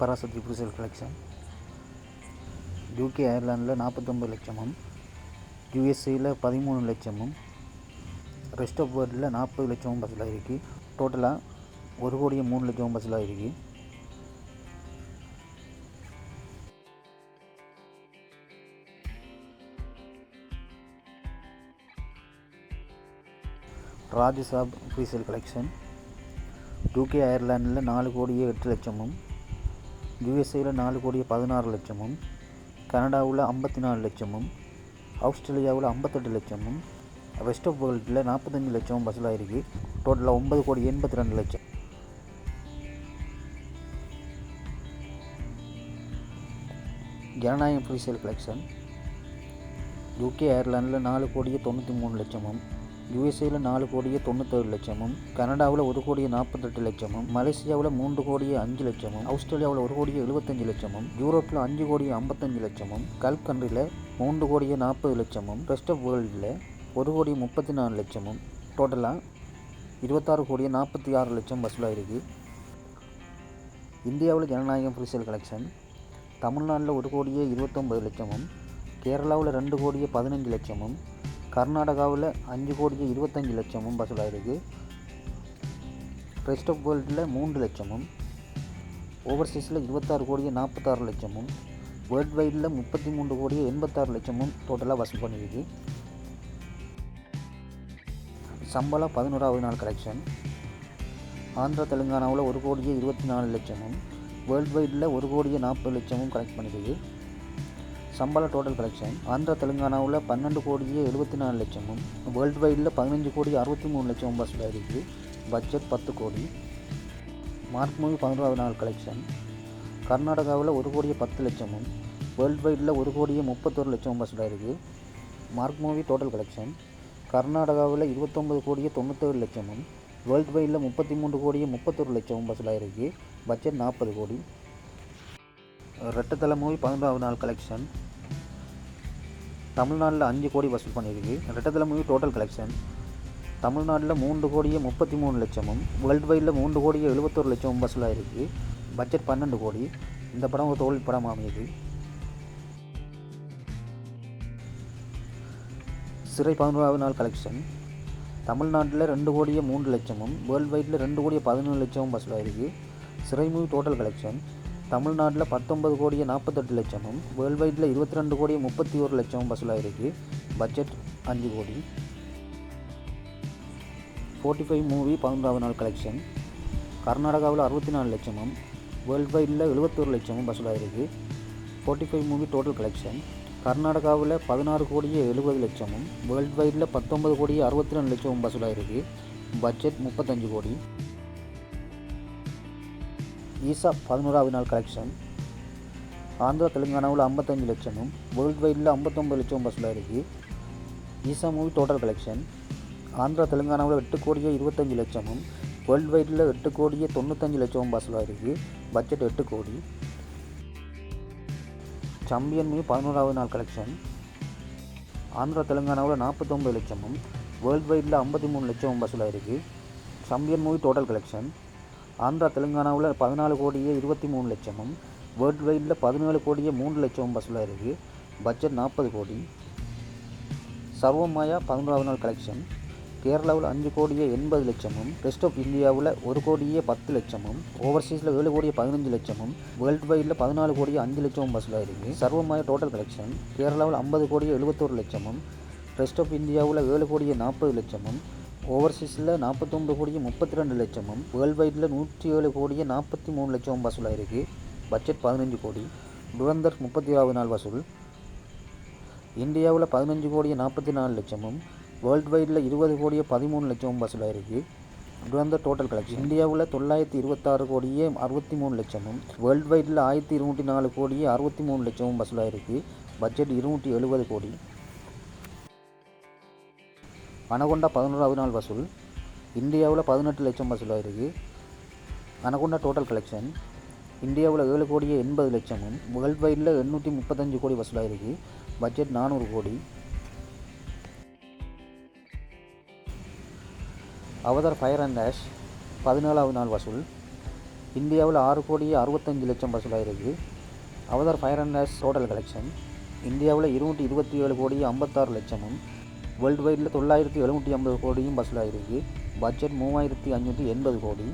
Parasakthi presale collection. UK அயர்லாண்டில் 49 லட்சமும், யூஎஸ்ஏயில் 13 லட்சமும், ரெஸ்ட் ஆஃப் வேர்ல்டில் 40 லட்சமும் வசூலாகிருக்கு. டோட்டலாக 1,03,00,000 வசூலாகிருக்கு. Rajasaab presale collection. யூகே அயர்லாண்டில் 4,08,00,000, யூஎஸ்ஏயில் 4,16,00,000, கனடாவில் 54 லட்சமும், ஆஸ்திரேலியாவில் 58 லட்சமும், ரெஸ்ட் ஆஃப் வேர்ல்டில் 45 லட்சமும் வசூலாகிருக்கு. டோட்டலாக 9,82,00,000. ஜனநாயகம் ப்ரீசேல் கலெக்ஷன். யூகே அயர்லாண்டில் 4,93,00,000, யூஎஸ்ஏயில் 4,97,00,000, கனடாவில் 1,48,00,000, மலேசியாவில் 3,05,00,000, ஆஸ்திரேலியாவில் 1,75,00,000, யூரோப்பில் 5,55,00,000, கல்ஃப் கண்ட்ரியில் 3,40,00,000, ரெஸ்ட் ஆஃப் வேர்ல்டில் 1,34,00,000. டோட்டலாக 26,46,00,000 வசூலாகிருக்கு. இந்தியாவில் ஜனநாயகம் ப்ரீசேல் கலெக்ஷன். தமிழ்நாட்டில் 1,29,00,000, கேரளாவில் 2,15,00,000, கர்நாடகாவில் 5,25,00,000 வசூலாகிருக்கு. ரெஸ்ட் ஆஃப் வேர்ல்டில் 3 லட்சமும், ஓவர்சீஸில் 26,46,00,000, வேர்ல்டு வைடில் 33,86,00,000 டோட்டலாக வசூல் பண்ணியிருக்கு. சம்பளா 11வது நாள் கலெக்ஷன். ஆந்திரா தெலுங்கானாவில் 1,24,00,000, வேர்ல்டு வைடில் 1,40,00,000 கலெக்ட் பண்ணியிருக்கு. சம்பள டோட்டல் கலெக்ஷன். ஆந்திரா தெலுங்கானாவில் 12,74,00,000, வேர்ல்டு வைடில் 15,63,00,000 வசூலாகிருக்கு. பட்ஜெட் 10 கோடி. மார்க் மூவி 11வது நாள் கலெக்ஷன். கர்நாடகாவில் 1,10,00,000, வேர்ல்டு வைடில் 1,31,00,000 வசூலாகிருக்கு. Mark movie total collection. கர்நாடகாவில் 29,97,00,000, வேர்ல்டு வைடில் 33,31,00,000 வசூலாகிருக்கு. பட்ஜெட் 40 கோடி. ரெட்டத்தலை மூவி 11வது நாள் கலெக்ஷன். தமிழ்நாட்டில் 5 கோடி வசூல் பண்ணியிருக்கு. ரெட்டத்தலை மூவி டோட்டல் கலெக்ஷன். தமிழ்நாட்டில் 3,33,00,000, வேர்ல்டு வைடில் 3,71,00,000 வசூலாகிருக்கு. பட்ஜெட் 12 கோடி. இந்த படம் ஒரு தோல்வி படம் அமையுது. சிறை 11வது நாள் கலெக்ஷன். தமிழ்நாட்டில் 2,03,00,000, வேர்ல்டு வைடில் 2,17,00,000 வசூலாகிருக்கு. சிறை மூவி டோட்டல் கலெக்ஷன். தமிழ்நாட்டில் 19,48,00,000, வேர்ல்டு வைடில் 22,31,00,000 வசூலாகிருக்கு. பட்ஜெட் 5 கோடி. 45 மூவி 11வது நாள் கலெக்ஷன். கர்நாடகாவில் 64 லட்சமும், வேர்ல்டு வைடில் 71,00,000 வசூலாகிருக்கு. 45 movie total collection. கர்நாடகாவில் 16,70,00,000, வேர்ல்டு வைடில் 19,62,00,000 வசூலாகிருக்கு. பட்ஜெட் 35 கோடி. ஈசா 11வது நாள் கலெக்ஷன். ஆந்திரா தெலுங்கானாவில் 55 லட்சமும், வேர்ல்டு வைடில் 59 லட்சம் வசூலாகிருக்கு. ஈசா மூவி டோட்டல் கலெக்ஷன். ஆந்திரா தெலுங்கானாவில் 8,25,00,000, வேர்ல்டு வைடில் 8,95,00,000 வசூலாகிருக்கு. பட்ஜெட் 8 கோடி. சாம்பியன் மூவி 11வது நாள் கலெக்ஷன். ஆந்திரா தெலுங்கானாவில் 49 லட்சமும், வேர்ல்டு வைடில் 53 லட்சம் வசூலாகிருக்கு. Champion movie total collection. Andhra தெலுங்கானாவில் 14,23,00,000, வேர்ல்டு வைடில் 17,03,00,000 வசூலாகிருக்கு. பட்ஜெட் 40 கோடி. சர்வமாயா 11வது நாள் கலெக்ஷன். கேரளாவில் 5,80,00,000, ரெஸ்ட் ஆஃப் இந்தியாவில் 1,10,00,000, ஓவர்சீஸில் 7,15,00,000, வேர்ல்டு வைடில் 14,05,00,000 வசூலாகிருக்கு. Sarvamaya total collection. கேரளாவில் 50,71,00,000, ரெஸ்ட் ஆஃப் இந்தியாவில் 7,40,00,000, ஓவர்சீஸில் 49,32,00,000, வேர்ல்டு வைடில் 107,43,00,000 வசூலாகிருக்கு. பட்ஜெட் 15 கோடி. துரந்தர் 37வது நாள் வசூல். இந்தியாவில் 15,44,00,000, வேர்ல்டு வைடில் 20,13,00,000 வசூலாகிருக்கு. Dhurandhar total collection. இந்தியாவில் 926,63,00,000, வேர்ல்டு வைடில் 1,204,63,00,000 வசூலாகிருக்கு. பட்ஜெட் 270 கோடி. அனகொண்டா 11வது நாள் வசூல். இந்தியாவில் 18 லட்சம் வசூலாகிருக்கு. Anaconda total collection. இந்தியாவில் 7,80,00,000, வேர்ல்டு வைடில் 835 கோடி வசூலாகிருக்கு. பட்ஜெட் 400 கோடி. அவதார் ஃபயர் அண்ட் ஆஷ் 14வது நாள் வசூல். இந்தியாவில் 6,65,00,000 வசூலாயிருக்கு. Avatar fire and ash total collection இந்தியாவில் 227,56,00,000 வேர்ல்டு வைடில் 9,750 கோடியும் வசூலாயிருக்கு. பட்ஜெட் 3,580 கோடி.